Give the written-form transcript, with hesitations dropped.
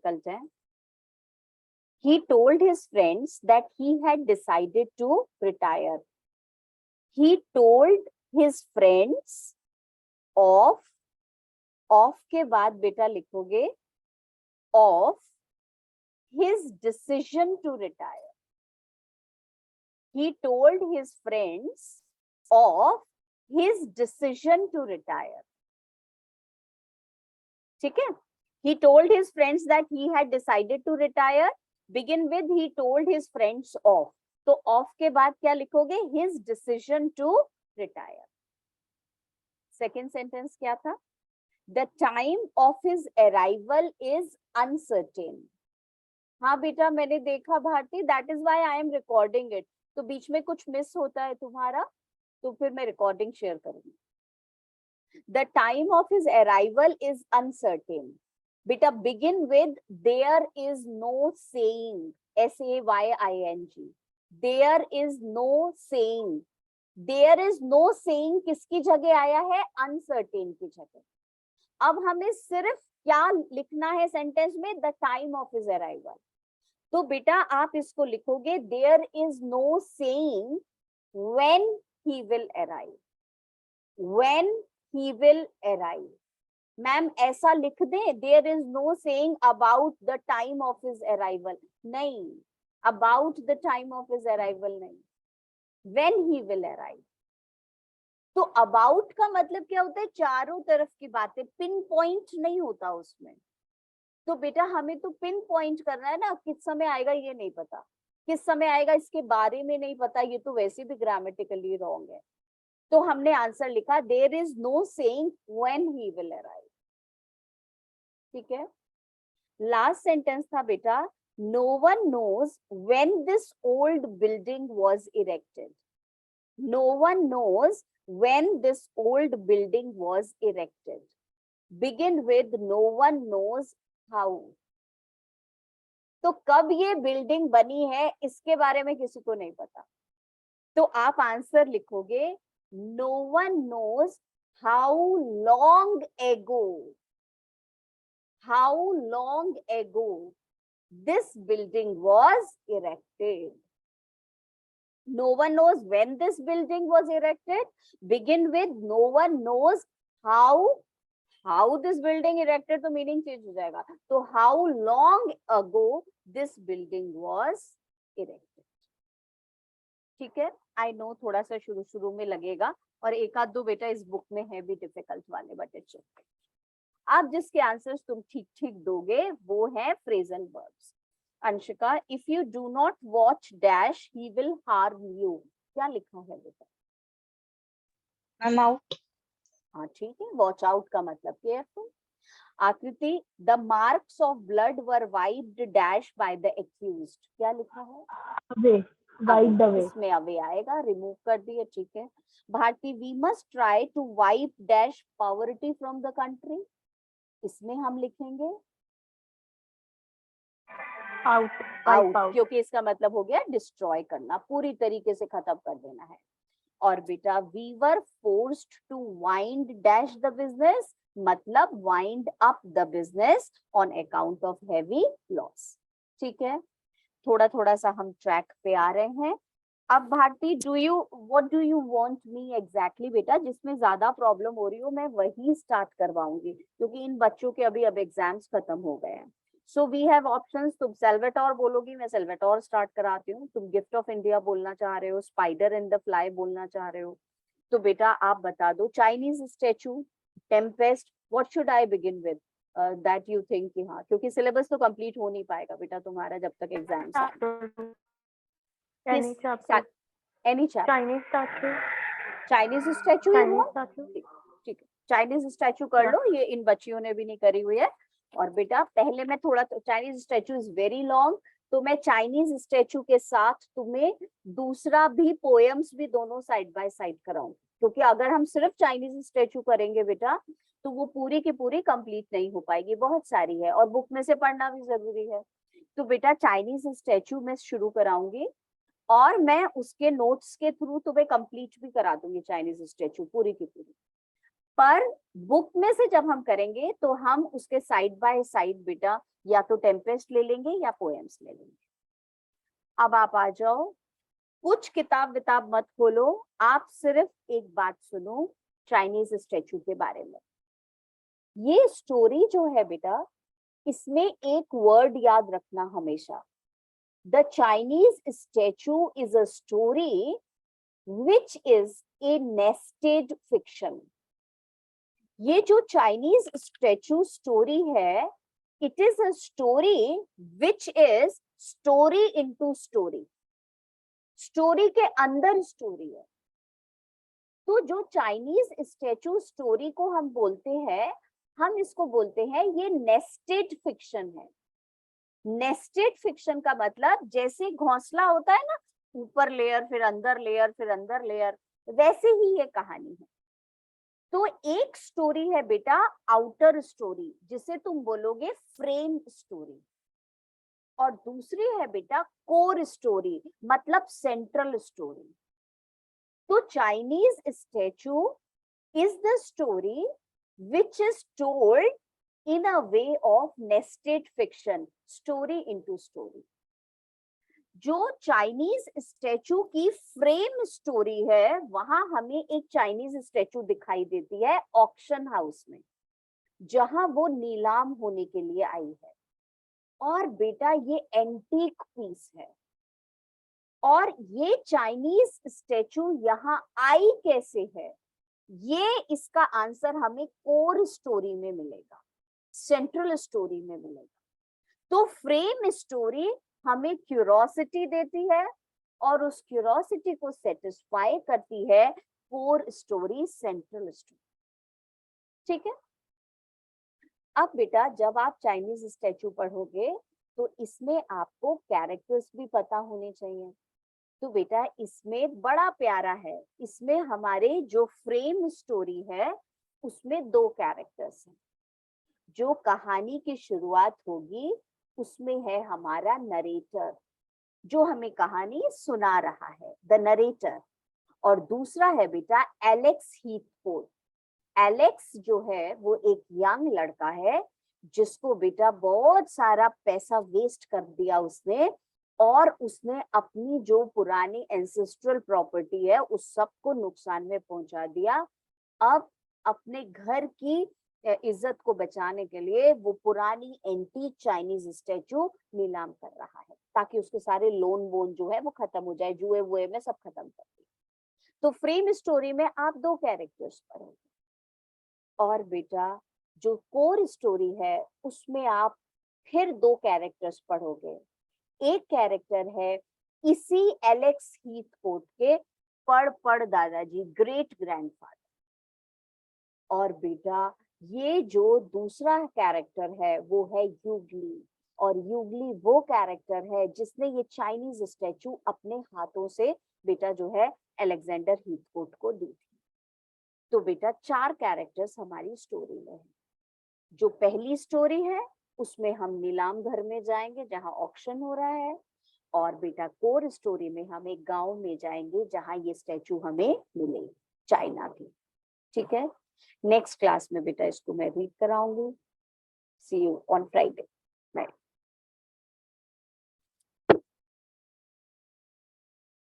Difficult है। He told his friends that he had decided to retire. He told his friends of के बाद बेटा लिखोगे of his decision to retire. He told his friends of his decision to retire. ठीक है? He told his friends that he had decided to retire. Begin with he told his friends of. तो of के बाद क्या लिखोगे? His decision to retire. Second sentence क्या था? The time of his arrival is uncertain. हाँ बेटा मैंने देखा Bharti, that is why I am recording it. तो बीच में कुछ मिस होता है तुम्हारा तो फिर मैं रिकॉर्डिंग शेयर करूंगी. The time of his arrival is uncertain. बेटा begin with there is no saying. SAYING. There is no saying. There is no saying किसकी जगह आया है? Uncertain की जगह. अब हमें सिर्फ क्या लिखना है सेंटेंस में? The time of his arrival. तो बेटा आप इसको लिखोगे there is no saying when he will arrive. When he will arrive. Ma'am ऐसा लिख दें there is no saying about the time of his arrival. नहीं, about the time of his arrival नहीं, when he will arrive. तो about का मतलब क्या होता है? चारों तरफ की बातें, पिन पॉइंट नहीं होता उसमें. तो बेटा हमें तो पिन पॉइंट करना है ना, किस समय आएगा ये नहीं पता, किस समय आएगा इसके बारे में नहीं पता, ये तो वैसे भी ग्रामेटिकली रॉन्ग है. तो हमने आंसर लिखा there is no saying when he will arrive. ठीक है. लास्ट सेंटेंस था बेटा no one knows when this old building was erected. No one knows when this old building was erected. Begin with no one knows how. तो कब ये building बनी है इसके बारे में किसी को नहीं पता. तो आप आंसर लिखोगे no one knows how long ago. How long ago this building was erected. No one knows when this building was erected. Begin with no one knows how this building erected, तो meaning change हो जाएगा. तो how long ago this building was erected. ठीक है. I know थोड़ा सा शुरू शुरू में लगेगा और एक आध दो बेटा इस बुक में है भी डिफिकल्ट वाले, बट इट्स ओके. आप जिसके आंसर्स तुम ठीक ठीक दोगे वो है phrasal verbs. Anshika if you do not watch dash he will harm you. क्या लिखा है बेटा? I'm out. हाँ ठीक है. वॉच आउट का मतलब careful. Aakriti the marks of blood were wiped dash by the accused. क्या लिखा है? Away. Wiped away. इसमें अवे आएगा, रिमूव कर दिए. ठीक है. Bharti we must try to wipe dash poverty from the country. इसमें हम लिखेंगे Out. Out, Out. क्योंकि इसका मतलब हो गया डिस्ट्रॉय करना, पूरी तरीके से खत्म कर देना है. और बेटा we were forced to wind dash the business, मतलब wind up the business on account of heavy loss. ठीक है. थोड़ा थोड़ा सा हम ट्रैक पे आ रहे हैं. अब Bharti what do you want me exactly बेटा? जिसमें ज्यादा प्रॉब्लम हो रही हो मैं वही स्टार्ट करवाऊंगी क्योंकि इन बच्चों के अभी अब एग्जाम्स खत्म हो गए हैं. So we have options. तुम सेल्वाटोर बोलोगी, मैं सेल्वाटोर स्टार्ट कराती हूँ. तुम गिफ्ट ऑफ इंडिया बोलना चाह रहे हो, स्पाइडर इन द फ्लाई बोलना चाह रहे हो. तो बेटा आप बता दो. Chinese statue, Tempest, what should I begin with that you think कि हाँ, क्योंकि सिलेबस तो कंप्लीट हो नहीं पाएगा बेटा तुम्हारा जब तक एग्जाम्स आए. Any chapter. Any chapter. Chinese statue. Chinese statue ही हुआ. Chinese statue. ठीक है. चाइनीज स्टैचू कर लो, ये इन बच्चियों ने भी नहीं करी हुई है. और बेटा पहले मैं थोड़ा, Chinese statue is very long, तो मैं चाइनीज स्टैचू के साथ तुम्हें दूसरा भी पोएम्स भी दोनों साइड बाय साइड कराऊं, क्योंकि अगर हम सिर्फ चाइनीज स्टैचू करेंगे बेटा तो वो पूरी की पूरी कंप्लीट नहीं हो पाएगी, बहुत सारी है और बुक में से पढ़ना भी जरूरी है. तो बेटा चाइनीज स्टैचू मैं शुरू कराऊंगी और मैं उसके नोट्स के थ्रू तुम्हें कंप्लीट भी करा दूंगी चाइनीज स्टैचू पूरी की पूरी. पर बुक में से जब हम करेंगे तो हम उसके साइड बाय साइड बेटा या तो टेम्पेस्ट ले लेंगे या पोएम्स ले लेंगे। अब आप आ जाओ, कुछ किताब विताब मत खोलो, आप सिर्फ एक बात सुनो चाइनीज स्टैचू के बारे में। ये स्टोरी जो है बेटा, इसमें एक वर्ड याद रखना हमेशा, the Chinese statue is a story which is a nested fiction. ये जो चाइनीज स्टैचू स्टोरी है, it is a story which is story into story, story के अंदर स्टोरी है। तो जो चाइनीज स्टैचू स्टोरी को हम बोलते हैं, हम इसको बोलते हैं ये नेस्टेड फिक्शन है। नेस्टेड फिक्शन का मतलब जैसे घोंसला होता है ना, ऊपर लेयर फिर अंदर लेयर फिर अंदर लेयर, वैसे ही ये कहानी है। तो एक स्टोरी है बेटा आउटर स्टोरी, जिसे तुम बोलोगे फ्रेम स्टोरी, और दूसरी है बेटा कोर स्टोरी, मतलब सेंट्रल स्टोरी। तो Chinese statue is the story which is told in a way of nested fiction, story into story। जो चाइनीज स्टैचू की फ्रेम स्टोरी है, वहां हमें एक चाइनीज स्टैचू दिखाई देती है ऑक्शन हाउस में, जहां वो नीलाम होने के लिए आई है। और बेटा ये एंटीक पीस है, और ये चाइनीज स्टैचू यहाँ आई कैसे है, ये इसका आंसर हमें कोर स्टोरी में मिलेगा, सेंट्रल स्टोरी में मिलेगा। तो फ्रेम स्टोरी हमें क्यूरोसिटी देती है, और उस क्यूरोसिटी को सेटिस्फाई करती है कोर स्टोरी, सेंट्रल स्टोरी। ठीक है। अब बेटा जब आप चाइनीज स्टैचू पढ़ोगे तो इसमें आपको कैरेक्टर्स भी पता होने चाहिए। तो बेटा इसमें बड़ा प्यारा है, इसमें हमारे जो फ्रेम स्टोरी है उसमें दो कैरेक्टर्स हैं। जो कहानी की शुरुआत होगी उसमें है हमारा नरेटर, जो हमें कहानी सुना रहा है, द नरेटर। और दूसरा है बेटा एलेक्स हीथकोट। एलेक्स जो है वो एक यंग लड़का है, जिसको बेटा बहुत सारा पैसा वेस्ट कर दिया उसने, और उसने अपनी जो पुरानी एंसेस्ट्रल प्रॉपर्टी है उस सबको नुकसान में पहुंचा दिया। अब अपने घर की इज्जत को बचाने के लिए वो पुरानी एंटीक चाइनीज स्टैचू नीलाम कर रहा है, ताकि उसके सारे लोन वोन जो है वो खत्म हो जाए, जुए वुए में सब खत्म कर दिए। तो फ्रेम स्टोरी में आप दो कैरेक्टर्स पढ़ोगे, और बेटा जो कोर स्टोरी है उसमें आप फिर दो कैरेक्टर्स पढ़ोगे। एक कैरेक्टर है इसी एलेक्स हीथकोट के पढ़ दादाजी, ग्रेट ग्रैंडफादर। और बेटा ये जो दूसरा कैरेक्टर है वो है यूगली, और यूगली वो कैरेक्टर है जिसने ये चाइनीज स्टैचू अपने हाथों से बेटा जो है अलेक्जेंडर हीथकोट को दी थी। तो बेटा चार कैरेक्टर्स हमारी स्टोरी में है। जो पहली स्टोरी है उसमें हम नीलाम घर में जाएंगे जहां ऑक्शन हो रहा है, और बेटा कोर स्टोरी में हम एक गांव में जाएंगे जहां ये स्टैचू हमें मिलेगी, चाइना की। ठीक है। नेक्स्ट क्लास में बेटा इसको मैं रीड कराऊंगी। See you on Friday. Bye.